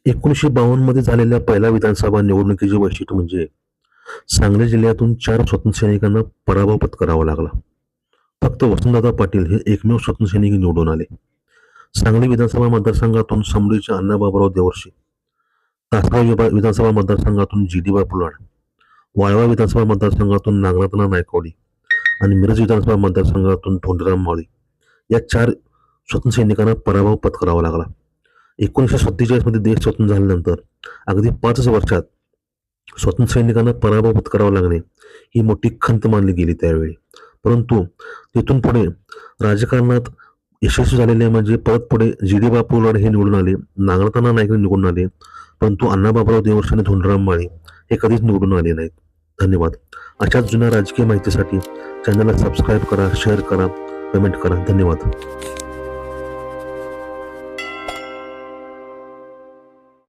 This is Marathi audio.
1952 मध्ये झालेल्या पहिल्या विधानसभा निवडणुकीचे वैशिष्ट्य म्हणजे सांगली जिल्ह्यातून 4 स्वतंत्र सैनिकांना पराभव पत्करावा लागला. फक्त वसंतदादा पाटील हे एकमेव स्वतंत्र सैनिक निवडून आले. सांगली विधानसभा मतदारसंघातून समडीचे अण्णाबाबुराव देवर्षी, तासगाव विधानसभा मतदारसंघातून जी.डी. पुलाड, वाळवा विधानसभा मतदारसंघातून नागनाथना नायकवडी आणि मिरज विधानसभा मतदारसंघातून धोंडीराम माळी या 4 स्वतंत्र सैनिकांना पराभव पत्करावा लागला. 1947 मध्ये देश स्वतंत्र झाल्यानंतर अगदी 5 वर्षात स्वतंत्र सैनिकांना पराभव पत्करावा लागणे ही मोठी खंत मानली गेली त्यावेळी. परंतु तिथून पुढे राजकारणात यशस्वी झालेले म्हणजे परत पुढे जी.डी. पुलाड हे निवडून आले, नागनाथना नाईक निवडून आले, परंतु अण्णाबाबुराव देवर्षी आणि धोंडीराम माळी हे कधीच निवडून आले नाहीत. धन्यवाद. अशाच जुन्या राजकीय माहितीसाठी चॅनलला सबस्क्राईब करा, शेअर करा, कमेंट करा. धन्यवाद.